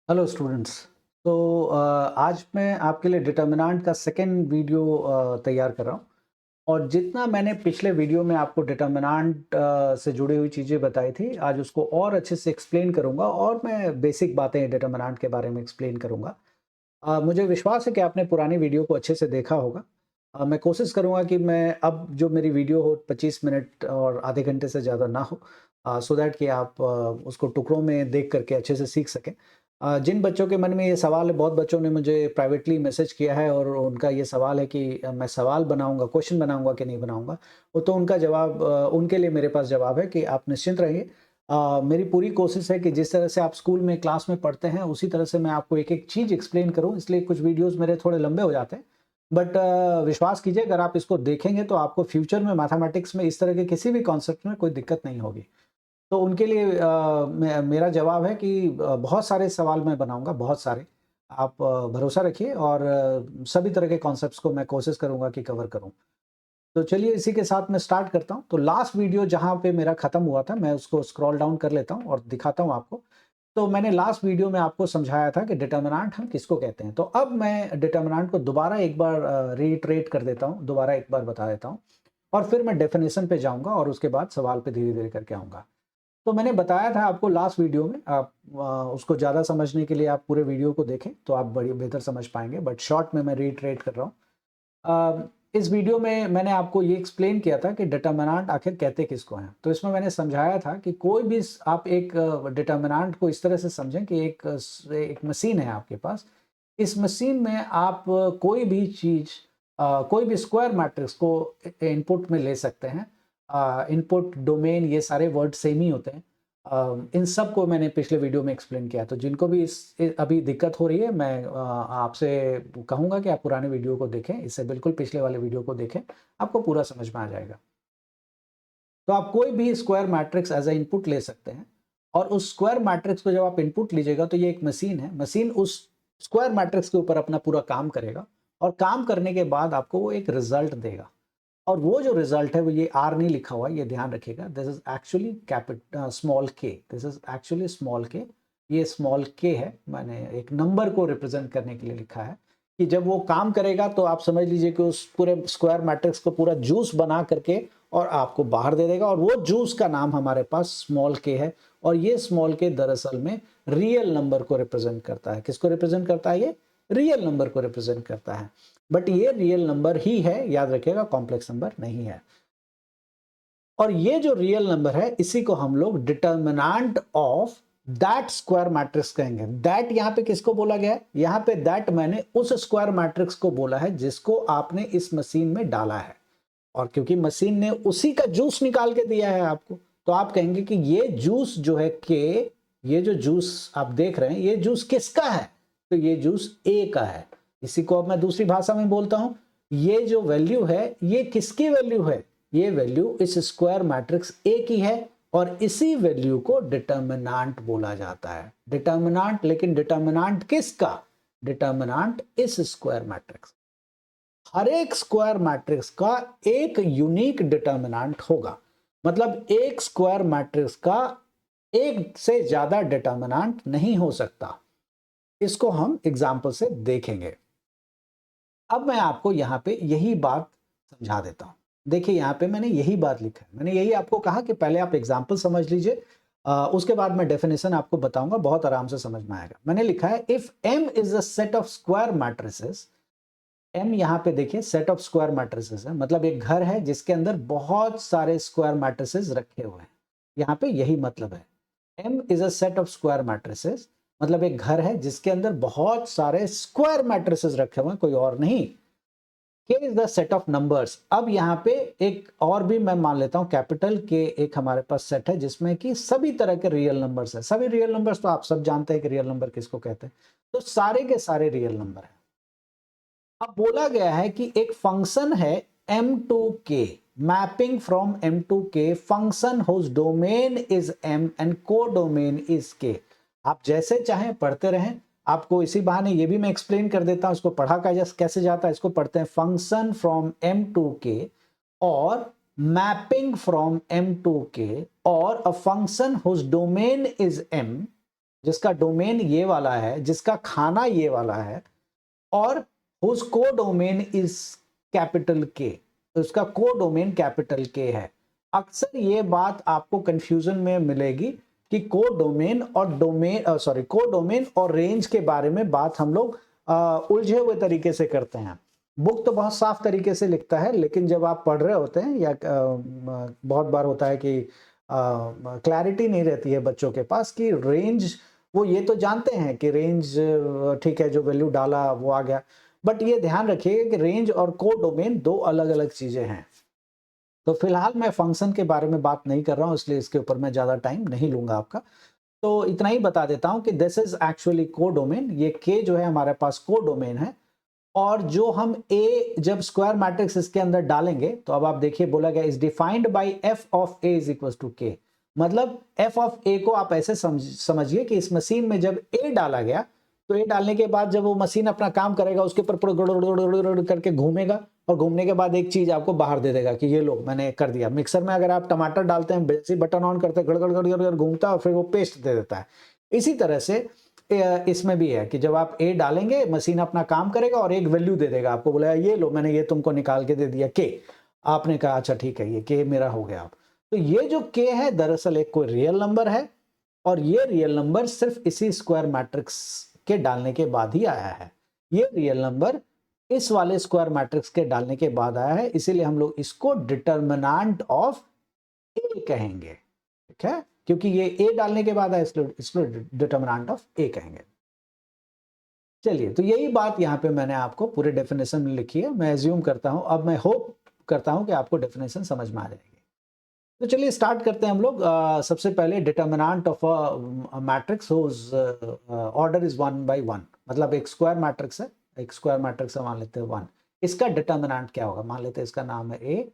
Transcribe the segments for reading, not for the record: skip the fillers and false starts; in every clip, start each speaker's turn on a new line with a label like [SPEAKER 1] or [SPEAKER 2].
[SPEAKER 1] Hello students. तो आज मैं आपके लिए डिटर्मिनेंट का सेकेंड वीडियो तैयार कर रहा हूँ। और जितना मैंने पिछले वीडियो में आपको डिटर्मिनेंट से जुड़ी हुई चीज़ें बताई थी, आज उसको और अच्छे से एक्सप्लेन करूँगा और मैं बेसिक बातें डिटर्मिनेंट के बारे में एक्सप्लेन करूँगा। मुझे विश्वास है कि आपने पुरानी वीडियो को अच्छे से देखा होगा। मैं कोशिश करूँगा कि मैं अब जो मेरी वीडियो हो 25 मिनट और आधे घंटे से ज़्यादा ना हो, सो दैट कि आप उसको टुकड़ों में देख करके अच्छे से सीख सकें। जिन बच्चों के मन में ये सवाल है, बहुत बच्चों ने मुझे प्राइवेटली मैसेज किया है और उनका ये सवाल है कि मैं सवाल बनाऊँगा, क्वेश्चन बनाऊँगा कि नहीं बनाऊँगा? वो तो उनका जवाब, उनके लिए मेरे पास जवाब है कि आप निश्चिंत रहिए। मेरी पूरी कोशिश है कि जिस तरह से आप स्कूल में क्लास में पढ़ते हैं उसी तरह से मैं आपको एक-एक चीज़ एक्सप्लेन करूँ, इसलिए कुछ वीडियोज़ मेरे थोड़े लंबे हो जाते हैं। बट विश्वास कीजिए, अगर आप इसको देखेंगे तो आपको फ्यूचर में मैथमेटिक्स में इस तरह के किसी भी कॉन्सेप्ट में कोई दिक्कत नहीं होगी। तो उनके लिए मेरा जवाब है कि बहुत सारे सवाल मैं बनाऊँगा, बहुत सारे। आप भरोसा रखिए और सभी तरह के कॉन्सेप्ट्स को मैं कोशिश करूँगा कि कवर करूँ। तो चलिए इसी के साथ मैं स्टार्ट करता हूँ। तो लास्ट वीडियो जहाँ पे मेरा खत्म हुआ था, मैं उसको स्क्रॉल डाउन कर लेता हूँ और दिखाता हूँ आपको। तो मैंने लास्ट वीडियो में आपको समझाया था कि डिटर्मिनेंट हम किसको कहते हैं। तो अब मैं डिटर्मिनेंट को दोबारा एक बार रिइटरेट कर देता हूँ, दोबारा एक बार बता देता हूँ और फिर मैं डेफिनिशन पे जाऊँगा और उसके बाद सवाल पे धीरे-धीरे करके आऊँगा। तो मैंने बताया था आपको लास्ट वीडियो में, आप उसको ज़्यादा समझने के लिए आप पूरे वीडियो को देखें, तो आप बड़ी बेहतर समझ पाएँगे, बट शॉर्ट में मैं रिइटरेट कर रहा हूँ। इस वीडियो में मैंने आपको ये एक्सप्लेन किया था कि डिटर्मिनेंट आखिर कहते किसको हैं। तो इसमें मैंने समझाया था कि कोई भी आप एक डिटर्मिनेंट को इस तरह से समझें कि एक मशीन है आपके पास। इस मशीन में आप कोई भी चीज़, कोई भी स्क्वायर मैट्रिक्स को इनपुट में ले सकते हैं। इनपुट, डोमेन, ये सारे वर्ड सेम ही होते हैं। इन सब को मैंने पिछले वीडियो में एक्सप्लेन किया। तो जिनको भी अभी दिक्कत हो रही है, मैं आपसे कहूँगा कि आप पुराने वीडियो को देखें, इससे बिल्कुल पिछले वाले वीडियो को देखें, आपको पूरा समझ में आ जाएगा। तो आप कोई भी square matrix as a input ले सकते हैं और उस स्क्वायर मैट्रिक्स को जब आप इनपुट लीजिएगा तो ये एक मशीन है। मशीन उस स्क्वायर मैट्रिक्स के ऊपर अपना पूरा काम करेगा और काम करने के बाद आपको वो एक रिज़ल्ट देगा। और वो जो रिजल्ट है वो ये आर नहीं लिखा हुआ है, ये ध्यान रखिएगा। दिस इज एक्चुअली स्मॉल के, दिस इज एक्चुअली स्मॉल के। ये स्मॉल के है, मैंने एक नंबर को रिप्रेजेंट करने के लिए लिखा है कि जब वो काम करेगा तो आप समझ लीजिए कि उस पूरे स्क्वायर मैट्रिक्स को पूरा जूस बना करके और आपको बाहर दे देगा, और वो जूस का नाम हमारे पास स्मॉल के है। और ये स्मॉल के दरअसल में रियल नंबर को रिप्रेजेंट करता है। किसको रिप्रेजेंट करता है? ये रियल नंबर को रिप्रेजेंट करता है। बट ये रियल नंबर ही है, याद रखिएगा, कॉम्प्लेक्स नंबर नहीं है। और ये जो रियल नंबर है इसी को हम लोग determinant of that square matrix कहेंगे। दैट यहां पे किसको बोला गया है? यहां पे दैट मैंने उस स्क्वायर मैट्रिक्स को बोला है जिसको आपने इस मशीन में डाला है। और क्योंकि मशीन ने उसी का जूस निकाल के दिया है आपको, तो आप कहेंगे कि ये जूस जो है के, ये जो जूस आप देख रहे हैं ये जूस किसका है? तो ये जूस ए का है। इसी को अब मैं दूसरी भाषा में बोलता हूं, ये जो वैल्यू है ये किसकी वैल्यू है? ये वैल्यू इस स्क्वायर मैट्रिक्स ए की है और इसी वैल्यू को डिटर्मिनेंट बोला जाता है। डिटर्मिनेंट, लेकिन डिटर्मिनेंट किसका? डिटर्मिनेंट इस स्क्वायर मैट्रिक्स। हर एक स्क्वायर मैट्रिक्स का एक यूनिक डिटर्मिनेंट होगा। मतलब एक स्क्वायर मैट्रिक्स का एक से ज्यादा डिटर्मिनेंट नहीं हो सकता। इसको हम एग्जांपल से देखेंगे। अब मैं आपको यहां पे यही बात समझा देता हूं। देखिए यहां पे मैंने यही बात लिखा है। मैंने यही आपको कहा कि पहले आप एग्जांपल समझ लीजिए, उसके बाद मैं डेफिनेशन आपको बताऊंगा, बहुत आराम से समझ में आएगा। मैंने लिखा है if M is a set of square matrices. M यहाँ पे देखिए सेट ऑफ स्क्वायर मैट्रिसेस है, मतलब एक घर है जिसके अंदर बहुत सारे स्क्वायर मैट्रिसेस रखे हुए हैं। यहाँ पे यही मतलब है। M is a set of square matrices, मतलब एक घर है जिसके अंदर बहुत सारे स्क्वायर मैट्रिसेस रखे हुए हैं, कोई और नहीं। के is the set of numbers. अब यहाँ पे एक और भी मैं मान लेता हूँ, कैपिटल के एक हमारे पास सेट है जिसमें कि सभी तरह के रियल नंबर्स है। सभी रियल नंबर्स तो आप सब जानते हैं कि रियल नंबर किसको कहते हैं। तो सारे के सारे रियल नंबर है। अब बोला गया है कि एक फंक्शन है m to k, mapping from m to k, function whose domain is m and codomain is k। आप जैसे चाहें पढ़ते रहें, आपको इसी बहाने ये भी मैं एक्सप्लेन कर देता हूं इसको पढ़ा कैसे जाता है। इसको पढ़ते हैं function from m to k और mapping from m to k और a function whose domain is m जिसका डोमेन ये वाला है, जिसका खाना ये वाला है, और whose कोडोमेन इज कैपिटल के, तो उसका कोडोमेन कैपिटल के है। अक्सर ये बात आपको कंफ्यूजन में मिलेगी कि कोडोमेन और कोडोमेन और रेंज के बारे में बात हम लोग उलझे हुए तरीके से करते हैं। बुक तो बहुत साफ तरीके से लिखता है, लेकिन जब आप पढ़ रहे होते हैं या बहुत बार होता है कि क्लैरिटी नहीं रहती है बच्चों के पास कि रेंज, वो ये तो जानते हैं कि रेंज ठीक है, जो वैल्यू डाला वो आ गया, बट ये ध्यान रखिएगा कि रेंज और कोडोमेन दो अलग अलग चीजें हैं। तो फिलहाल मैं फंक्शन के बारे में बात नहीं कर रहा हूं, इसलिए इसके ऊपर मैं ज्यादा टाइम नहीं लूंगा आपका। तो इतना ही बता देता हूं कि दिस इज एक्चुअली कोडोमेन, ये के जो है हमारे पास कोडोमेन है। और जो हम ए जब स्क्वायर मैट्रिक्स इसके अंदर डालेंगे, तो अब आप देखिए बोला गया is defined by F of A is equal to K, मतलब एफ ऑफ ए को आप ऐसे समझिए कि इस मशीन में जब ए डाला गया, तो ए डालने के बाद जब वो मशीन अपना काम करेगा, उसके ऊपर पूरा गड़ करके घूमेगा, और घूमने के बाद एक चीज आपको बाहर दे देगा कि ये लो मैंने कर दिया। मिक्सर में अगर आप टमाटर डालते हैं, जैसे बटन ऑन करते हैं, गड़ गड़ घूमता है और फिर वो पेस्ट दे देता है। इसी तरह से इसमें भी है कि जब आप ए डालेंगे, मशीन अपना काम करेगा और एक वैल्यू दे देगा आपको, बोला ये लो मैंने ये तुमको निकाल के दे दिया के, आपने कहा अच्छा ठीक है ये के मेरा हो गया। आप तो ये जो के है दरअसल एक कोई रियल नंबर है, और ये रियल नंबर सिर्फ इसी स्क्वायर मैट्रिक्स के डालने के बाद ही आया है। ये रियल नंबर इस वाले स्क्वायर मैट्रिक्स के डालने के बाद आया है, इसीलिए हम लोग इसको डिटर्मिनेंट ऑफ ए कहेंगे, ठीक है, क्योंकि ये ए डालने के बाद आया, इसलिए डिटर्मिनेंट ऑफ ए कहेंगे। चलिए, तो यही बात यहाँ पे मैंने आपको पूरे डेफिनेशन में लिखी है। मैं एज्यूम करता हूँ, अब मैं होप करता हूँ कि आपको डेफिनेशन समझ में आ जाएगी। तो चलिए स्टार्ट करते हैं हम लोग। सबसे पहले determinant of a matrix whose order is 1 by 1, मतलब एक स्क्वायर मैट्रिक्स है, एक स्क्वायर मैट्रिक्स है, मान लेते हैं 1। इसका डिटर्मिनेंट क्या होगा, मान लेते हैं इसका नाम है ए,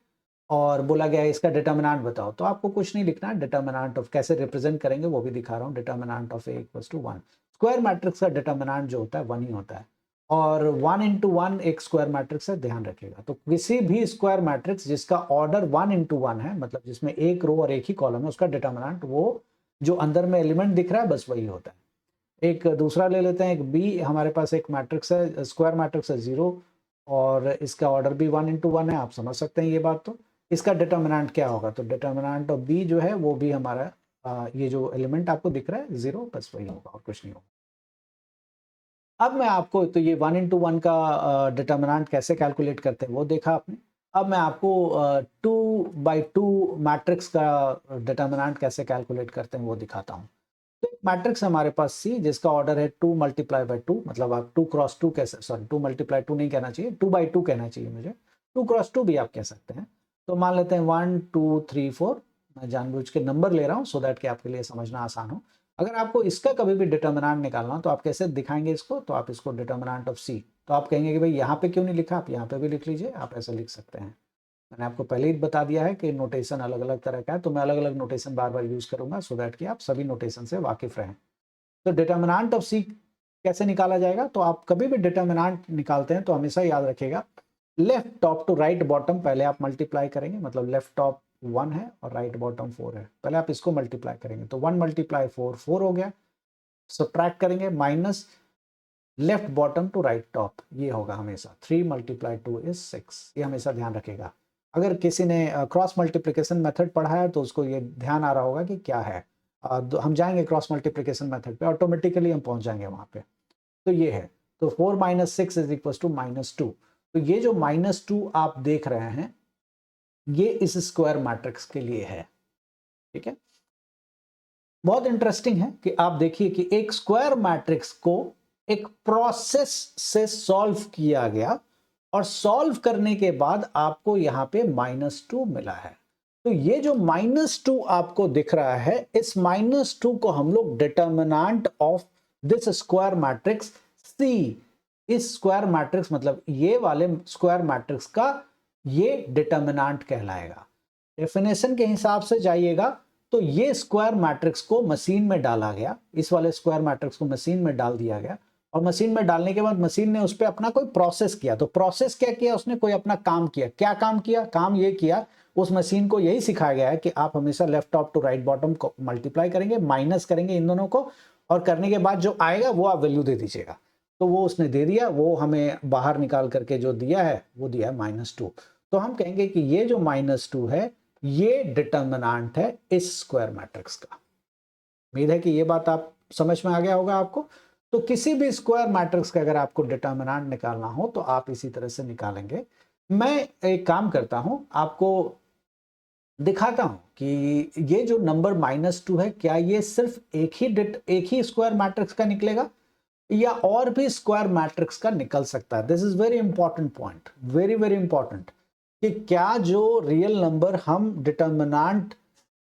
[SPEAKER 1] और बोला गया है इसका डिटर्मिनेंट बताओ। तो आपको कुछ नहीं लिखना है, डिटर्मिनेंट ऑफ कैसे रिप्रेजेंट करेंगे वो भी दिखा रहा हूँ। Determinant of A equals to 1। Square matrix का डिटर्मिनेंट जो होता है 1 ही होता है, और 1 into 1 एक स्क्वायर मैट्रिक्स है, ध्यान रखिएगा। तो किसी भी स्क्वायर मैट्रिक्स जिसका ऑर्डर 1 into 1 है, मतलब जिसमें एक रो और एक ही कॉलम है, उसका डिटर्मिनेंट वो जो अंदर में एलिमेंट दिख रहा है बस वही होता है। एक दूसरा ले लेते हैं, एक बी हमारे पास एक मैट्रिक्स है, स्क्वायर मैट्रिक्स है 0, और इसका ऑर्डर भी 1 into 1 है, आप समझ सकते हैं ये बात। तो इसका डिटर्मिनेंट क्या होगा, तो डिटर्मिनेंट ऑफ बी जो है वो भी हमारा ये जो एलिमेंट आपको दिख रहा है 0, बस वही होगा और कुछ नहीं होगा। अब मैं आपको, तो ये 1 into 1 का डिटर्मिनेंट कैसे कैलकुलेट करते हैं वो देखा आपने। अब मैं आपको 2 by 2 मैट्रिक्स का डिटर्मिनेंट कैसे कैलकुलेट करते हैं वो दिखाता हूँ। तो एक मैट्रिक्स हमारे पास सी, जिसका ऑर्डर है 2 multiply by 2, मतलब आप 2 cross 2 कैसे, सॉरी 2 multiply 2 नहीं कहना चाहिए, 2 by 2 कहना चाहिए मुझे, 2 cross 2 भी आप कह सकते हैं। तो मान लेते हैं 1 2 3 4, मैं जानबूझ के नंबर ले रहा हूँ सो दैट कि आपके लिए समझना आसान हो। अगर आपको इसका कभी भी डिटर्मिनेंट निकालना हो तो आप कैसे दिखाएंगे इसको, तो आप इसको डिटर्मिनेंट ऑफ सी, तो आप कहेंगे कि भाई यहाँ पे क्यों नहीं लिखा, आप यहाँ पे भी लिख लीजिए, आप ऐसे लिख सकते हैं। मैंने आपको पहले ही बता दिया है कि नोटेशन अलग अलग तरह का है, तो मैं अलग अलग नोटेशन बार बार यूज करूंगा सो दैट कि आप सभी नोटेशन से वाकिफ रहें। तो डिटर्मिनेंट ऑफ सी कैसे निकाला जाएगा, तो आप कभी भी डिटर्मिनेंट निकालते हैं तो हमेशा याद रखिएगा left top to right bottom पहले आप मल्टीप्लाई करेंगे, मतलब लेफ्ट टॉप 1 है और राइट बॉटम 4 है, पहले आप इसको मल्टीप्लाई करेंगे, तो 1 multiply 4 4 हो गया। सब्ट्रैक्ट करेंगे, minus left bottom to right top, ये होगा हमेशा 3 multiply 2 is 6, ये हमेशा ध्यान रखेगा। अगर किसी ने क्रॉस मल्टीप्लिकेशन मेथड पढ़ा है तो उसको ये ध्यान आ रहा होगा कि क्या है। हम जाएंगे क्रॉस मल्टीप्लिकेशन मेथड पे, ऑटोमेटिकली हम पहुंच जाएंगे वहां पे। तो ये है, तो 4 minus 6 is equals to -2। तो ये जो -2 आप देख रहे हैं ये इस स्क्वायर मैट्रिक्स के लिए है, ठीक है। बहुत इंटरेस्टिंग है कि आप देखिए कि एक स्क्वायर मैट्रिक्स को एक प्रोसेस से सॉल्व किया गया, और सॉल्व करने के बाद आपको यहां पे -2 मिला है। तो ये जो -2 आपको दिख रहा है, इस -2 को हम लोग determinant of this square matrix C, इस स्क्वायर मैट्रिक्स मतलब ये वाले स्क्वायर मैट्रिक्स का ये डिटर्मिनेंट कहलाएगा। डेफिनेशन के हिसाब से जाइएगा तो ये स्क्वायर मैट्रिक्स को मशीन में डाला गया, इस वाले स्क्वायर मैट्रिक्स को मशीन में डाल दिया गया, और मशीन में डालने के बाद मशीन ने उस पर अपना कोई प्रोसेस किया। तो प्रोसेस क्या किया उसने, कोई अपना काम किया। क्या काम किया, काम ये किया, उस मशीन को यही सिखाया गया है कि आप हमेशा left top to right bottom को मल्टीप्लाई करेंगे, माइनस करेंगे इन दोनों को, और करने के बाद जो आएगा वो आप वैल्यू दे दीजिएगा। तो वो उसने दे दिया, वो हमें बाहर निकाल करके जो दिया है वो दिया है -2। तो हम कहेंगे कि ये जो -2 है ये डिटर्मिनेंट है इस स्क्वायर मैट्रिक्स का। उम्मीद है कि ये बात आप समझ में आ गया होगा आपको। तो किसी भी स्क्वायर मैट्रिक्स का अगर आपको डिटर्मिनेंट निकालना हो तो आप इसी तरह से निकालेंगे। मैं एक काम करता हूं, आपको दिखाता हूं कि ये जो नंबर -2 है क्या ये सिर्फ एक ही स्क्वायर मैट्रिक्स का निकलेगा या और भी स्क्वायर मैट्रिक्स का निकल सकता है। This is very important point, very very important, कि क्या जो रियल नंबर हम डिटर्मिनेंट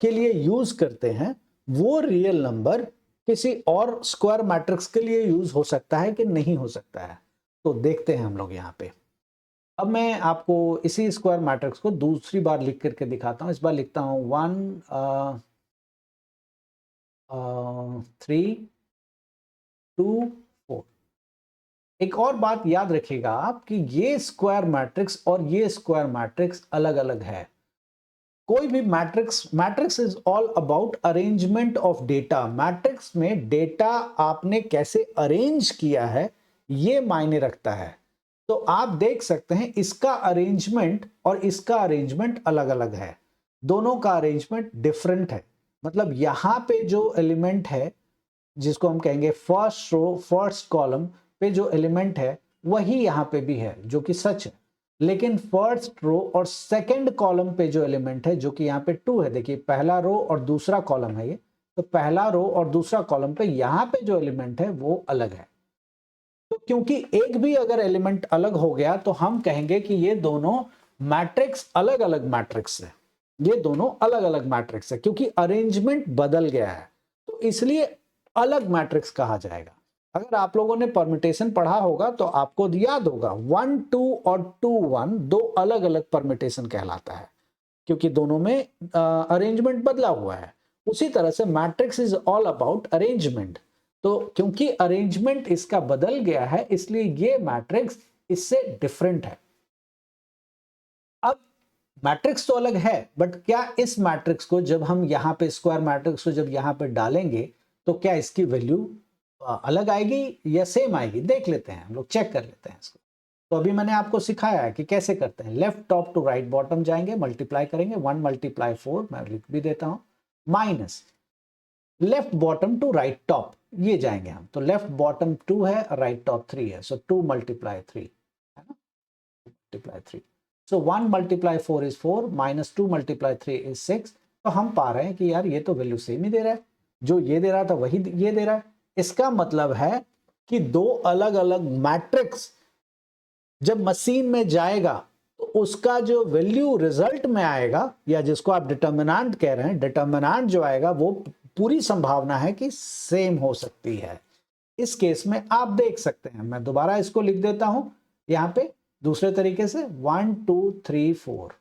[SPEAKER 1] के लिए यूज करते हैं वो रियल नंबर किसी और स्क्वायर मैट्रिक्स के लिए यूज हो सकता है कि नहीं हो सकता है। तो देखते हैं हम लोग यहाँ पे। अब मैं आपको इसी स्क्वायर मैट्रिक्स को दूसरी बार लिख करके दिखाता हूं। इस बार लिखता हूं 1 3 2 4। एक और बात याद रखिएगा आप कि ये स्क्वायर मैट्रिक्स और ये स्क्वायर मैट्रिक्स अलग अलग है। कोई भी matrix is all about arrangement of data. Matrix में डेटा आपने कैसे अरेंज किया है ये मायने रखता है। तो आप देख सकते हैं इसका अरेंजमेंट और इसका अरेंजमेंट अलग अलग है, दोनों का अरेंजमेंट डिफरेंट है। मतलब यहां पे जो एलिमेंट है जिसको हम कहेंगे फर्स्ट रो फर्स्ट कॉलम पे जो एलिमेंट है वही यहां पे भी है, जो कि सच है। लेकिन फर्स्ट रो और सेकंड कॉलम पे जो एलिमेंट है जो कि यहाँ पे 2 है, देखिए पहला रो और दूसरा कॉलम है ये, तो पहला रो और दूसरा कॉलम पे यहाँ पे जो एलिमेंट है वो अलग है। तो क्योंकि एक भी अगर एलिमेंट अलग हो गया तो हम कहेंगे कि ये दोनों मैट्रिक्स अलग अलग मैट्रिक्स है, ये दोनों अलग अलग मैट्रिक्स है, क्योंकि अरेंजमेंट बदल गया है तो इसलिए अलग मैट्रिक्स कहा जाएगा। अगर आप लोगों ने परम्यूटेशन पढ़ा होगा तो आपको याद होगा 1 2 और 2 1 दो अलग अलग परम्यूटेशन कहलाता है, क्योंकि दोनों में अरेंजमेंट बदला हुआ है। उसी तरह से matrix is all about arrangement. तो क्योंकि अरेंजमेंट इसका बदल गया है इसलिए ये मैट्रिक्स इससे डिफरेंट है। अब मैट्रिक्स तो अलग है, बट क्या इस मैट्रिक्स को जब हम यहाँ पे स्क्वायर मैट्रिक्स को जब यहाँ पे डालेंगे तो क्या इसकी वैल्यू अलग आएगी या सेम आएगी? देख लेते हैं, हम लोग चेक कर लेते हैं इसको। तो अभी मैंने आपको सिखाया है कि कैसे करते हैं। Left top to right bottom जाएंगे, मल्टीप्लाई करेंगे, 1 × 4 मैं लिख भी देता हूं, minus left bottom to right top ये जाएंगे हम। तो लेफ्ट बॉटम 2 है, राइट टॉप 3 है, सो 2 × 3 है ना, multiply 3। So 1 × 4 is 4 minus 2 × 3 is 6। तो हम पा रहे हैं कि यार ये तो वैल्यू सेम ही दे रहा है, जो ये दे रहा था वही ये दे रहा है। इसका मतलब है कि दो अलग अलग मैट्रिक्स जब मशीन में जाएगा तो उसका जो वैल्यू रिजल्ट में आएगा या जिसको आप डिटर्मिनेंट कह रहे हैं, डिटर्मिनेंट जो आएगा वो पूरी संभावना है कि सेम हो सकती है। इस केस में आप देख सकते हैं, मैं दोबारा इसको लिख देता हूं यहां पे दूसरे तरीके से 1 2 3 4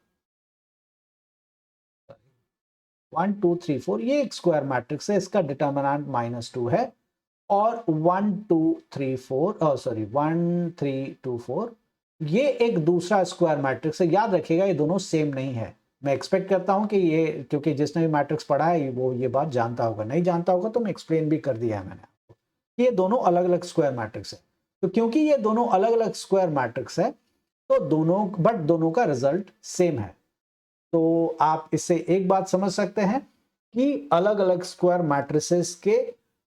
[SPEAKER 1] 1 2 3 4 ये एक स्क्वायर मैट्रिक्स है, इसका डिटर्मिनेंट -2 है। और 1 2 3 4 सॉरी 1 3 2 4 ये एक दूसरा स्क्वायर मैट्रिक्स है। याद रखिएगा ये दोनों सेम नहीं है। मैं एक्सपेक्ट करता हूं कि ये, क्योंकि जिसने भी मैट्रिक्स पढ़ा है वो ये बात जानता होगा, नहीं जानता होगा तो मैं एक्सप्लेन भी कर दिया है मैंने आपको, ये दोनों अलग अलग स्क्वायर मैट्रिक्स है। तो क्योंकि ये दोनों अलग अलग स्क्वायर मैट्रिक्स है तो दोनों का रिजल्ट सेम है। तो आप इससे एक बात समझ सकते हैं कि अलग अलग स्क्वायर मैट्रिसेस के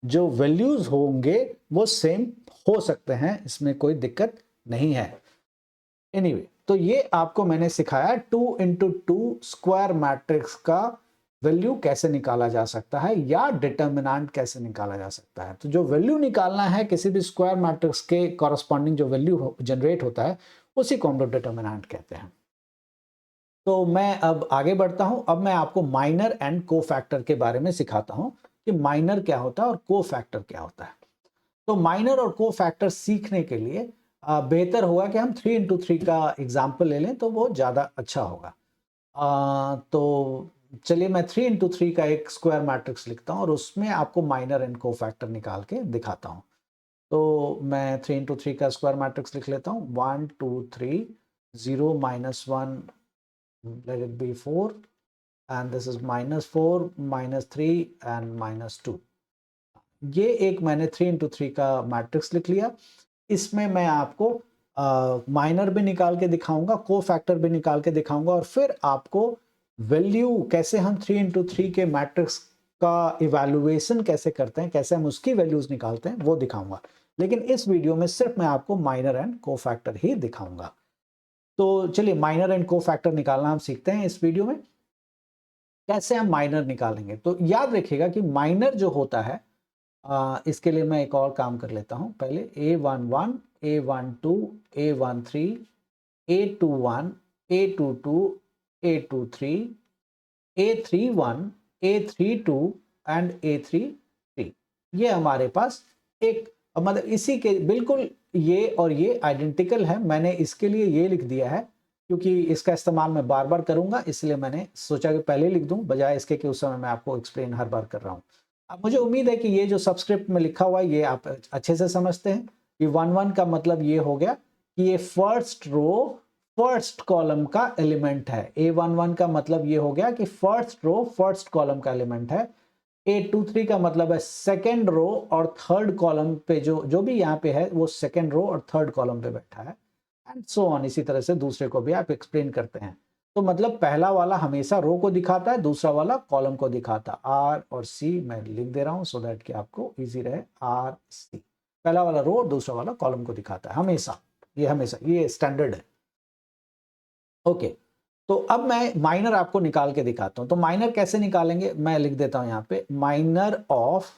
[SPEAKER 1] जो वैल्यूज होंगे वो सेम हो सकते हैं, इसमें कोई दिक्कत नहीं है। एनीवे, तो ये आपको मैंने सिखाया 2 × 2 स्क्वायर मैट्रिक्स का वैल्यू कैसे निकाला जा सकता है या डिटर्मिनेंट कैसे निकाला जा सकता है। तो जो वैल्यू निकालना है किसी भी स्क्वायर मैट्रिक्स के कॉरस्पॉन्डिंग जो वैल्यू जनरेट होता है उसी को हम लोग डिटर्मिनेंट कहते हैं। तो मैं अब आगे बढ़ता हूं। अब मैं आपको माइनर एंड कोफैक्टर के बारे में सिखाता हूं कि माइनर क्या होता है और कोफैक्टर क्या होता है। तो माइनर और कोफैक्टर सीखने के लिए बेहतर होगा कि हम 3 × 3 का एग्जाम्पल ले लें तो वो ज़्यादा अच्छा होगा। तो चलिए मैं 3 × 3 का एक स्क्वायर मैट्रिक्स लिखता हूं और उसमें आपको माइनर एंड कोफैक्टर निकाल के दिखाता हूं। तो मैं 3 × 3 का स्क्वायर मैट्रिक्स लिख लेता हूं, 1 2 3 0 -1, let it be 4, and this is -4 -3 and -2। ये एक मैंने 3x3 का मैट्रिक्स लिख लिया। इसमें मैं आपको माइनर भी निकाल के दिखाऊंगा, कोफैक्टर भी निकाल के दिखाऊंगा, और फिर आपको वैल्यू कैसे हम 3x3 के मैट्रिक्स का इवैल्यूएशन कैसे करते हैं, कैसे हम उसकी वैल्यूज निकालते हैं, वो दिखाऊंगा। लेकिन इस वीडियो में सिर्फ मैं आपको माइनर एंड कोफैक्टर ही दिखाऊंगा। तो चलिए माइनर एंड कोफैक्टर निकालना हम सीखते हैं इस वीडियो में। कैसे हम माइनर निकालेंगे, तो याद रखिएगा कि माइनर जो होता है, इसके लिए मैं एक और काम कर लेता हूं। पहले A11, A12, A13, A21, A22, A23, A31, A32 and A33, ये हमारे पास एक मतलब इसी के बिल्कुल ये और ये आइडेंटिकल है। मैंने इसके लिए ये लिख दिया है क्योंकि इसका इस्तेमाल मैं बार बार करूंगा, इसलिए मैंने सोचा कि पहले लिख दूं बजाय इसके कि उस समय मैं आपको एक्सप्लेन हर बार कर रहा हूं। अब मुझे उम्मीद है कि ये जो सबस्क्रिप्ट में लिखा हुआ है ये आप अच्छे से समझते हैं कि 1 1 का मतलब ये हो गया कि ये फर्स्ट रो फर्स्ट कॉलम का एलिमेंट है। A11 का मतलब ये हो गया कि फर्स्ट रो फर्स्ट कॉलम का एलिमेंट है। A23 का मतलब है सेकेंड रो और थर्ड कॉलम पे जो भी यहाँ पे है वो सेकेंड रो और थर्ड कॉलम पे बैठा है, एंड सो ऑन। इसी तरह से दूसरे को भी आप एक्सप्लेन करते हैं। तो मतलब पहला वाला हमेशा रो को दिखाता है, दूसरा वाला कॉलम को दिखाता। आर और सी मैं लिख दे रहा हूं सो दैट कि आपको इजी रहे। आर सी, पहला वाला रो और दूसरा वाला कॉलम को दिखाता है हमेशा, ये स्टैंडर्ड है। ओके, तो अब मैं माइनर आपको निकाल के दिखाता हूं। तो माइनर कैसे निकालेंगे, मैं लिख देता हूं यहाँ पे minor of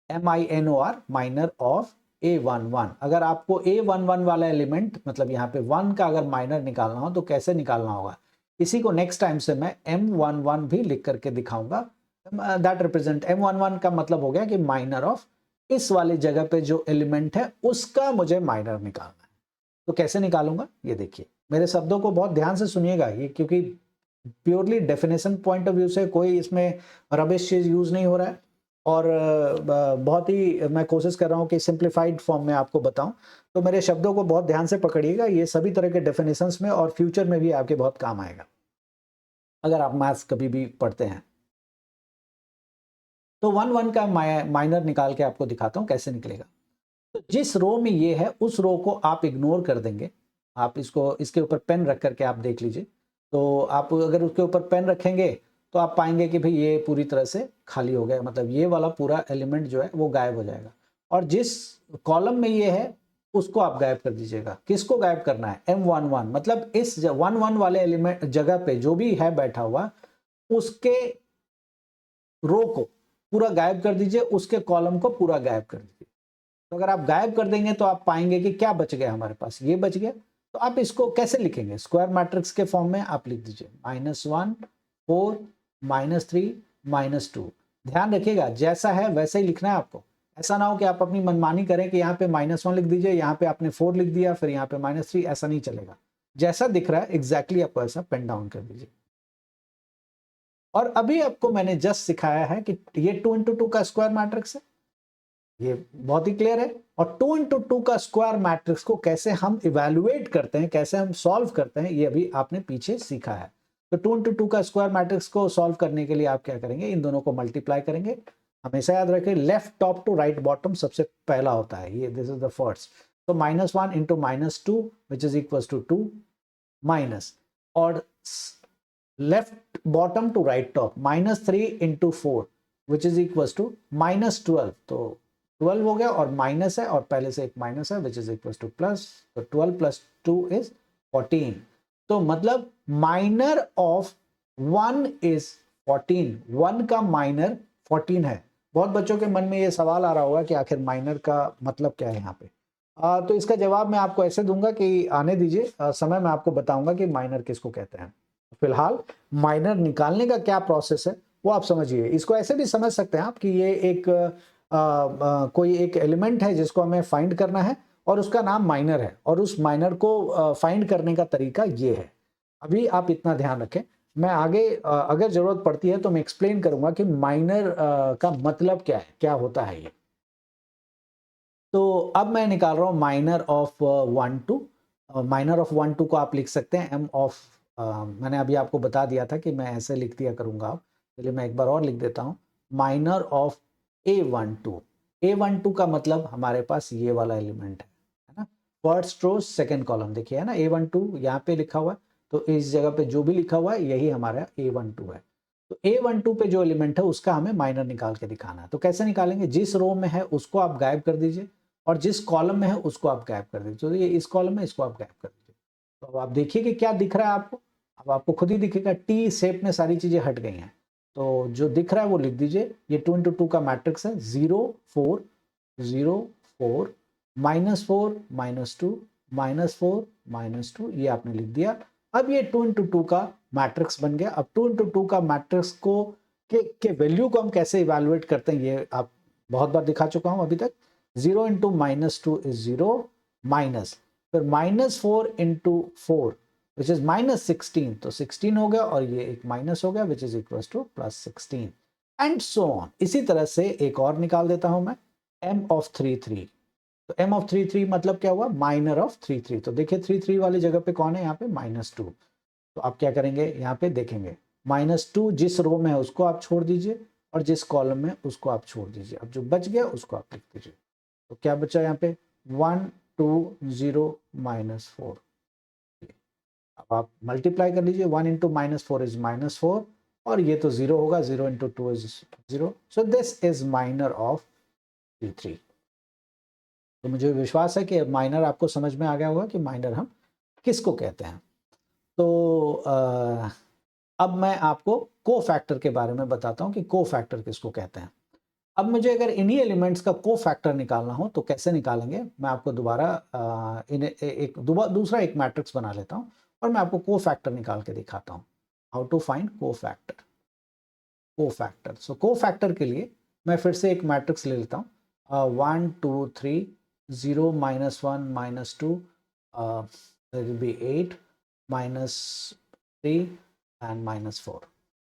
[SPEAKER 1] MINOR, minor of A11। अगर आपको A11 वाला एलिमेंट मतलब यहाँ पे 1 का अगर माइनर निकालना हो तो कैसे निकालना होगा, इसी को नेक्स्ट टाइम से मैं M11 भी लिख करके दिखाऊंगा। दैट रिप्रेजेंट M11 का मतलब हो गया कि माइनर ऑफ इस वाली जगह पे जो एलिमेंट है उसका मुझे माइनर निकालना है। तो कैसे निकालूंगा ये देखिए, मेरे शब्दों को बहुत ध्यान से सुनिएगा, ये क्योंकि purely definition point of view से कोई इसमें रबिश चीज यूज नहीं हो रहा है, और बहुत ही मैं कोशिश कर रहा हूं कि सिंप्लीफाइड फॉर्म में आपको बताऊं। तो मेरे शब्दों को बहुत ध्यान से पकड़िएगा, ये सभी तरह के डेफिनेशंस में और फ्यूचर में भी आपके बहुत काम आएगा अगर आप मैथ्स कभी भी पढ़ते हैं। तो 1 1 का माइनर निकाल के आपको दिखाता हूं कैसे निकलेगा। तो जिस रो में ये है उस रो को आप इग्नोर कर देंगे। आप इसको इसके ऊपर पेन रख करके आप देख लीजिए। तो आप अगर उसके ऊपर पेन रखेंगे तो आप पाएंगे कि भाई ये पूरी तरह से खाली हो गया, मतलब ये वाला पूरा एलिमेंट जो है वो गायब हो जाएगा। और जिस कॉलम में ये है उसको आप गायब कर दीजिएगा। किसको गायब करना है, M11, मतलब इस 1 1 वाले एलिमेंट जगह पे जो भी है बैठा हुआ उसके रो को पूरा गायब कर दीजिए, उसके कॉलम को पूरा गायब कर दीजिए। तो अगर आप गायब कर देंगे तो आप पाएंगे कि क्या बच गया हमारे पास, ये बच गया। तो आप इसको कैसे लिखेंगे, स्क्वायर मैट्रिक्स के फॉर्म में आप लिख दीजिए -1 4 -3 -2। ध्यान रखिएगा जैसा है वैसे ही लिखना है आपको। ऐसा ना हो कि आप अपनी मनमानी करें कि यहाँ पे -1 लिख दीजिए, यहाँ पे आपने 4 लिख दिया, फिर यहाँ पे -3, ऐसा नहीं चलेगा। जैसा दिख रहा है एग्जैक्टली आपको ऐसा पेन डाउन कर दीजिए। और अभी आपको मैंने जस्ट सिखाया है कि ये 2 × 2 का स्क्वायर मैट्रिक्स है, ये बहुत ही क्लियर है। और 2 × 2 का स्क्वायर मैट्रिक्स को कैसे हम इवैल्यूएट करते हैं, कैसे हम सॉल्व करते हैं, ये अभी आपने पीछे सीखा है। तो 2 × 2 का स्क्वायर मैट्रिक्स को सॉल्व करने के लिए आप क्या करेंगे, इन दोनों को मल्टीप्लाई करेंगे। हमेशा याद रखें left top to right bottom सबसे पहला होता है, ये दिस इज द फर्स्ट। तो -1 × -2 which is equal to 2 minus, और left bottom to right top -3 × 4 which is equal to -12। तो 12 हो गया और माइनस है और पहले से एक माइनस है विच इज इक्वल टू प्लस। तो 12 + 2 इज 14। तो मतलब माइनर ऑफ 1 इज 14। 1 का माइनर 14 है। बहुत बच्चों के मन में ये सवाल आ रहा होगा कि आखिर माइनर का मतलब क्या है यहाँ पे। तो इसका जवाब मैं आपको ऐसे दूंगा कि आने दीजिए समय में आपको बताऊंगा कि माइनर किसको कहते हैं। फिलहाल माइनर निकालने का क्या प्रोसेस है वो आप समझिए। इसको ऐसे भी समझ सकते हैं आप कि ये एक कोई एक एलिमेंट है जिसको हमें फाइंड करना है और उसका नाम माइनर है, और उस माइनर को फाइंड करने का तरीका ये है। अभी आप इतना ध्यान रखें, मैं आगे अगर जरूरत पड़ती है तो मैं एक्सप्लेन करूंगा कि माइनर का मतलब क्या है, क्या होता है ये। तो अब मैं निकाल रहा हूं माइनर ऑफ 1 2। माइनर ऑफ 1 2 को आप लिख सकते हैं m ऑफ, मैंने अभी आपको बता दिया था कि मैं ऐसे लिख दिया करूंगा। चलिए मैं एक बार और लिख देता हूं, माइनर ऑफ A12। A12 का मतलब हमारे पास ये वाला एलिमेंट है ना, फर्स्ट रो सेकंड कॉलम देखिए है ना, A12 यहाँ पे लिखा हुआ है, तो इस जगह पे जो भी लिखा हुआ है यही हमारा A12 है। तो A12 पे जो एलिमेंट है उसका हमें माइनर निकाल के दिखाना है। तो कैसे निकालेंगे, जिस रो में है उसको आप गायब कर दीजिए और जिस कॉलम में है उसको आप गायब कर दीजिए। तो ये इस कॉलम में, इसको आप गायब कर दीजिए। तो अब आप देखिए कि क्या दिख रहा है आपको, अब आपको खुद ही दिखेगा, टी शेप में सारी चीजें हट गई हैं। तो जो दिख रहा है वो लिख दीजिए, ये 2 into 2 का मैट्रिक्स है, 0 4 0 4 -4 -2 -4 -2, ये आपने लिख दिया। अब ये 2 into 2 का मैट्रिक्स बन गया। अब 2 into 2 का मैट्रिक्स को के वैल्यू को हम कैसे इवैल्यूएट करते हैं ये आप बहुत बार दिखा चुका हूं अभी तक। 0 into -2 is 0 माइनस, फिर -4 into 4 विच इज -16, तो 16 हो गया और ये एक माइनस हो गया which is equal to +16 and so on. इसी तरह से एक और निकाल देता हूं मैं, m of 3 3। तो m of 3 3 मतलब क्या हुआ, माइनर ऑफ 3 3। तो देखिए 3 3 वाली जगह पे कौन है, यहाँ पे -2। तो आप क्या करेंगे, यहाँ पे देखेंगे -2 जिस रो में है उसको आप छोड़ दीजिए और जिस कॉलम में उसको आप छोड़ दीजिए। अब जो बच गया उसको आप लिख दीजिए। तो क्या बचा यहाँ पे, 1 2 0 -4। अब आप मल्टीप्लाई कर लीजिए, 1 into -4 इज -4 और ये तो 0 होगा, 0 into 2 is 0। So this is minor of 3 3। तो मुझे विश्वास है कि माइनर आपको समझ में आ गया होगा कि माइनर हम किसको कहते हैं। तो अब मैं आपको को फैक्टर के बारे में बताता हूं कि को फैक्टर किसको कहते हैं। अब मुझे अगर इन्हीं एलिमेंट्स का को फैक्टर निकालना हो तो कैसे निकालेंगे, मैं आपको दोबारा दूसरा एक मैट्रिक्स बना लेता हूं और मैं आपको को फैक्टर निकाल के दिखाता हूं, हाउ टू फाइंड को फैक्टर। को फैक्टर, सो को फैक्टर के लिए मैं फिर से एक मैट्रिक्स ले लेता हूँ, 1 2 3 0 -1 -2 विल बी 8 -3 एंड -4।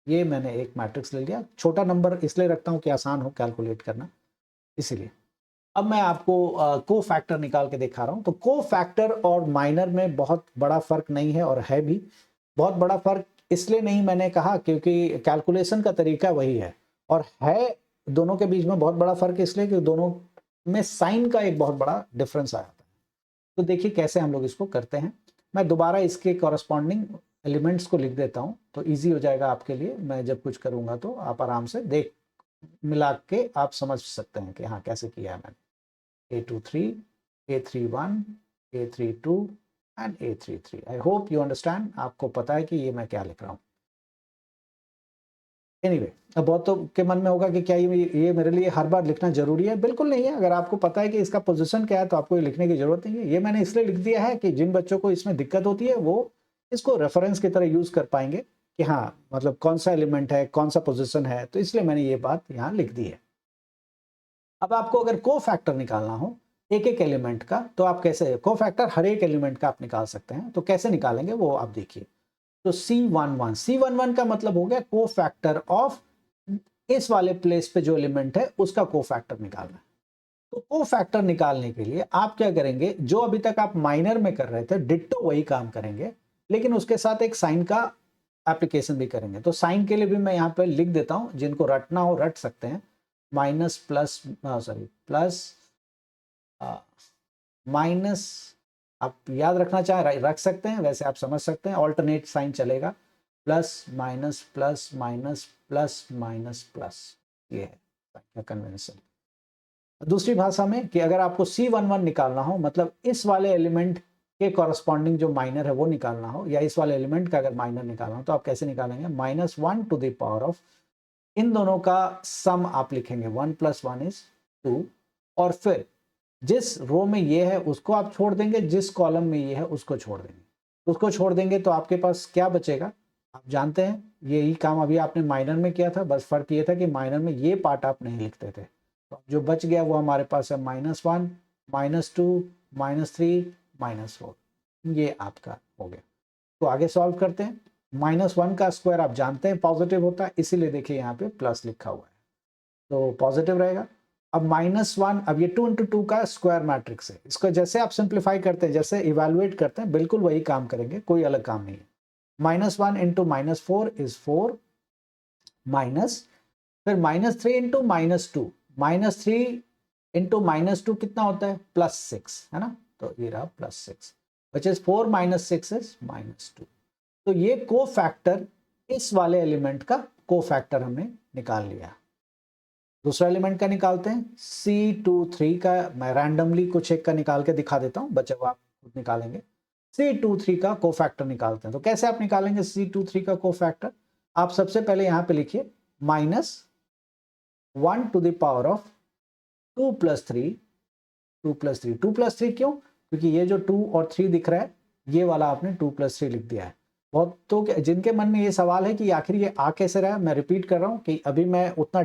[SPEAKER 1] ये मैंने एक मैट्रिक्स ले लिया, छोटा नंबर इसलिए रखता हूँ कि आसान हो कैलकुलेट करना, इसीलिए। अब मैं आपको को फैक्टर निकाल के दिखा रहा हूँ। तो को फैक्टर और माइनर में बहुत बड़ा फर्क नहीं है, और है भी बहुत बड़ा फर्क इसलिए नहीं मैंने कहा क्योंकि कैलकुलेशन का तरीका वही है, और है दोनों के बीच में बहुत बड़ा फर्क इसलिए कि दोनों में साइन का एक बहुत बड़ा डिफरेंस आ जाता है। तो देखिए कैसे हम लोग इसको करते हैं। मैं दोबारा इसके कॉरस्पॉन्डिंग एलिमेंट्स को लिख देता हूँ तो ईजी हो जाएगा आपके लिए। मैं जब कुछ करूँगा तो आप आराम से देख मिला के आप समझ सकते हैं कि हाँ कैसे किया है मैंने। A23, A31, A32 and A33। I hope you understand, आपको पता है कि ये मैं क्या लिख रहा हूँ। एनीवे, अब बहुतों के मन में होगा कि क्या ये मेरे लिए हर बार लिखना जरूरी है। बिल्कुल नहीं है, अगर आपको पता है कि इसका पोजीशन क्या है तो आपको ये लिखने की जरूरत नहीं है। ये मैंने इसलिए लिख दिया है कि जिन बच्चों को इसमें दिक्कत होती है वो इसको रेफरेंस की तरह यूज कर पाएंगे कि हाँ मतलब कौन सा एलिमेंट है, कौन सा पोजिशन है, तो इसलिए मैंने ये बात यहाँ लिख दी है। अब आपको अगर को फैक्टर निकालना हो एक एक एलिमेंट का, तो आप कैसे, को फैक्टर हर एक एलिमेंट का आप निकाल सकते हैं। तो कैसे निकालेंगे वो आप देखिए। तो C11 का मतलब हो गया को फैक्टर ऑफ इस वाले प्लेस पे जो एलिमेंट है उसका को फैक्टर निकालना है। तो को फैक्टर निकालने के लिए आप क्या करेंगे, जो अभी तक आप माइनर में कर रहे थे डिट्टो वही काम करेंगे, लेकिन उसके साथ एक साइन का एप्लीकेशन भी करेंगे। तो साइन के लिए भी मैं यहाँ पे लिख देता हूँ, जिनको रटना हो रट सकते हैं। Minus plus, sorry plus minus, आप याद रखना चाहें रख सकते हैं, वैसे आप समझ सकते हैं, ऑल्टरनेट साइन चलेगा। Plus minus plus minus plus minus plus, ये है कन्वेंशन। दूसरी भाषा में कि अगर आपको C11 निकालना हो, मतलब इस वाले एलिमेंट के कॉरस्पॉन्डिंग जो माइनर है वो निकालना हो, या इस वाले एलिमेंट का अगर माइनर निकालना हो, तो आप कैसे निकालेंगे, -1 to the पावर ऑफ इन दोनों का सम आप लिखेंगे, 1 + 1 = 2, और फिर जिस रो में ये है उसको आप छोड़ देंगे, जिस कॉलम में ये है उसको छोड़ देंगे। उसको छोड़ देंगे तो आपके पास क्या बचेगा, आप जानते हैं यही काम अभी आपने माइनर में किया था, बस फर्क ये था कि माइनर में ये पार्ट आप नहीं लिखते थे। तो जो बच गया वो हमारे पास है -1 -2 -3 -4, ये आपका हो गया। तो आगे सॉल्व करते हैं। -1 का स्क्वायर आप जानते हैं पॉजिटिव होता है, इसीलिए देखिए यहाँ पे प्लस लिखा हुआ है, तो पॉजिटिव रहेगा। अब -1, अब ये 2 into 2 का स्क्वायर मैट्रिक्स है, इसको जैसे आप सिंप्लीफाई करते हैं, जैसे इवैल्यूएट करते हैं, बिल्कुल वही काम करेंगे, कोई अलग काम नहीं है। -1 into -4 is 4, माइनस, फिर -3 into -2, -3 इंटू -2 कितना होता है, +6 है ना, तो ये रहा +6 विच इज 4 - 6 इज -2। तो ये को फैक्टर, इस वाले एलिमेंट का को फैक्टर हमने निकाल लिया। दूसरा एलिमेंट का निकालते हैं, C23 का मैं रैंडमली कुछ एक का निकाल के दिखा देता हूं, बच्चे को आप खुद निकालेंगे। C23 का को फैक्टर निकालते हैं। तो कैसे आप निकालेंगे C23 का को फैक्टर, आप सबसे पहले यहां पे लिखिए -1 टू द पावर ऑफ 2 + 3, 2 + 3, 2 + 3 क्यों, क्योंकि ये जो 2 और 3 दिख रहा है ये वाला आपने 2 + 3 लिख दिया है। बहुत तो जिनके मन में ये सवाल है कि आखिर ये आ कैसे रहा है, मैं रिपीट कर रहा हूँ कि अभी मैं उतना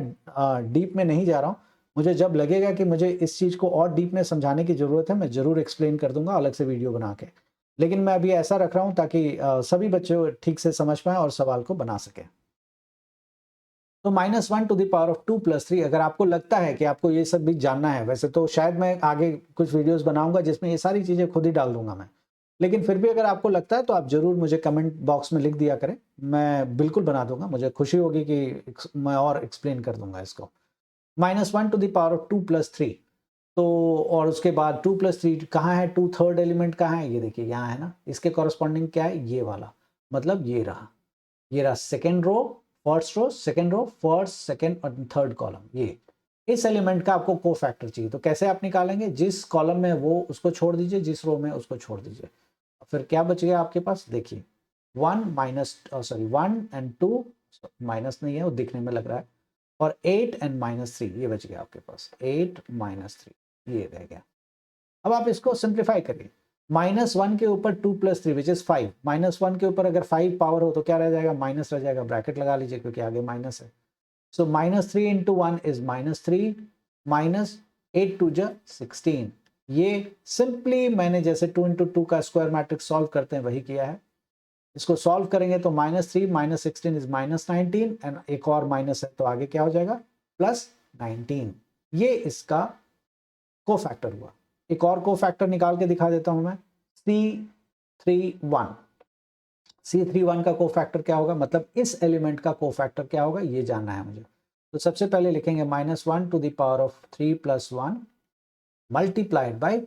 [SPEAKER 1] डीप में नहीं जा रहा हूँ। मुझे जब लगेगा कि मुझे इस चीज़ को और डीप में समझाने की ज़रूरत है, मैं ज़रूर एक्सप्लेन कर दूंगा अलग से वीडियो बना के। लेकिन मैं अभी ऐसा रख रहा हूँ ताकि सभी बच्चे ठीक से समझ पाएँ और सवाल को बना सकें। तो -1 टू द पावर ऑफ 2 + 3, अगर आपको लगता है कि आपको ये सब भी जानना है, वैसे तो शायद मैं आगे कुछ वीडियोस बनाऊंगा जिसमें ये सारी चीज़ें खुद ही डाल दूंगा मैं, लेकिन फिर भी अगर आपको लगता है तो आप ज़रूर मुझे कमेंट बॉक्स में लिख दिया करें, मैं बिल्कुल बना दूंगा, मुझे खुशी होगी कि मैं और एक्सप्लेन कर दूंगा इसको। -1 टू द पावर ऑफ 2 + 3, तो और उसके बाद 2 + 3 कहाँ है, 2 थर्ड एलिमेंट कहाँ है, ये देखिए यहाँ है ना, इसके कॉरस्पॉन्डिंग क्या है, ये वाला, मतलब ये रहा second row, first row, second row, first, second और थर्ड कॉलम, ये इस एलिमेंट का आपको को फैक्टर चाहिए। तो कैसे आप निकालेंगे, जिस कॉलम में वो उसको छोड़ दीजिए, जिस रो में उसको छोड़ दीजिए, फिर क्या बच गया आपके पास, देखिए 1 एंड 2, माइनस नहीं है वो दिखने में लग रहा है, और 8 एंड -3 ये बच गया आपके पास, 8 - 3 ये रह गया। अब आप इसको सिंप्लीफाई करिए, -1 के ऊपर 2 + 3 विच इज 5, -1 के ऊपर अगर 5 पावर हो तो क्या रह जाएगा, माइनस रह जाएगा, ब्रैकेट लगा लीजिए क्योंकि आगे माइनस है। सो -3 × 1 इज -3, -8 × 2 = 16। ये सिंपली मैंने जैसे 2 × 2 का स्क्वायर मैट्रिक्स सॉल्व करते हैं वही किया है। इसको सॉल्व करेंगे तो -3 - 16 इज -19 एंड एक और माइनस है तो आगे क्या हो जाएगा, +19। ये इसका को फैक्टर हुआ। एक और को फैक्टर निकाल के दिखा देता हूं मैं, C31। C31 का को फैक्टर क्या होगा, मतलब इस एलिमेंट का को फैक्टर क्या होगा ये जानना है मुझे। तो सबसे पहले लिखेंगे -1 to the power of 3 + 1 multiplied by,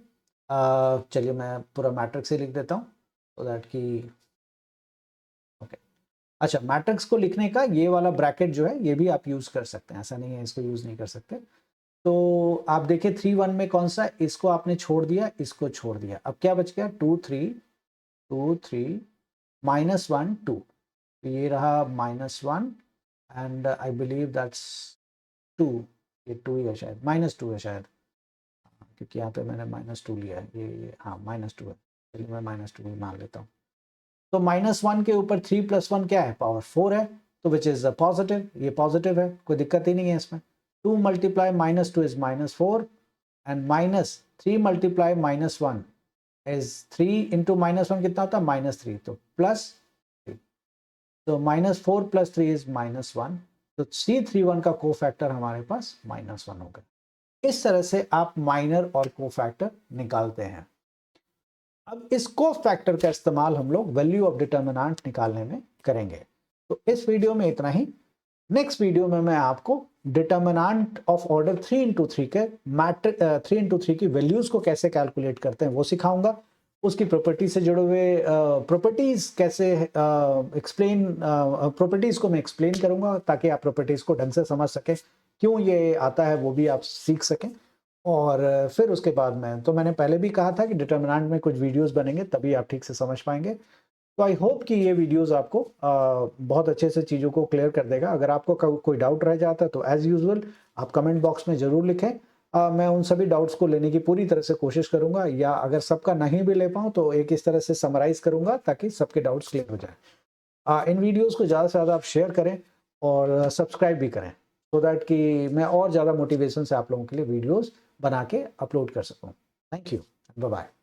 [SPEAKER 1] चलिए मैं पूरा मैट्रिक्स ही लिख देता हूँ तो दैट कि ओके। अच्छा, मैट्रिक्स को लिखने का ये वाला ब्रैकेट जो है ये भी आप यूज कर सकते हैं, ऐसा नहीं है इसको यूज नहीं कर सकते। तो आप देखिए 3 1 में कौन सा, इसको आपने छोड़ दिया, इसको छोड़ दिया, अब क्या बच गया 2 3 -1 2, ये रहा -1 एंड आई बिलीव दैट्स 2, ये 2 ही है शायद, -2 है शायद, क्योंकि यहाँ पे मैंने -2 लिया है, ये हाँ -2 है, चलिए मैं -2 ही मान लेता हूँ। तो -1 के ऊपर 3 + 1 क्या है, पावर 4 है, तो विच इज पॉजिटिव, ये पॉजिटिव है, कोई दिक्कत ही नहीं है इसमें। 2 × -2 इज -4 एंड -3 × -1 इज 3 × -1 कितना होता है, -3, तो +3, तो -4 + 3 इज -1, तो C31 का को फैक्टर हमारे पास -1 हो गया। इस तरह से आप माइनर और को फैक्टर निकालते हैं। अब इस को फैक्टर का इस्तेमाल हम लोग वैल्यू ऑफ डिटर्मिनेंट निकालने में करेंगे। तो इस वीडियो में इतना ही। नेक्स्ट वीडियो में मैं आपको डिटर्मिनेंट ऑफ ऑर्डर 3 × 3 के मैट्रिक 3 × 3 की वैल्यूज को कैसे कैलकुलेट करते हैं वो सिखाऊंगा। उसकी प्रॉपर्टी से जुड़े हुए प्रॉपर्टीज कैसे एक्सप्लेन, प्रॉपर्टीज को मैं एक्सप्लेन करूंगा ताकि आप प्रॉपर्टीज को ढंग से समझ सकें, क्यों ये आता है वो भी आप सीख सकें। और फिर उसके बाद में तो मैंने पहले भी कहा था कि डिटर्मिनेंट में कुछ वीडियोस बनेंगे तभी आप ठीक से समझ पाएंगे। तो आई होप कि ये वीडियोस आपको बहुत अच्छे से चीज़ों को क्लियर कर देगा। अगर आपको कोई डाउट रह जाता है तो एज़ यूजुअल आप कमेंट बॉक्स में ज़रूर लिखें। मैं उन सभी डाउट्स को लेने की पूरी तरह से कोशिश करूंगा, या अगर सबका नहीं भी ले पाऊँ तो एक इस तरह से समराइज करूंगा ताकि सबके डाउट्स क्लियर हो जाए। इन वीडियोज़ को ज़्यादा से ज़्यादा आप शेयर करें और सब्सक्राइब भी करें, सो दैट कि मैं और ज़्यादा मोटिवेशन से आप लोगों के लिए वीडियोज़ बना के अपलोड कर सकूँ। Thank you, bye bye.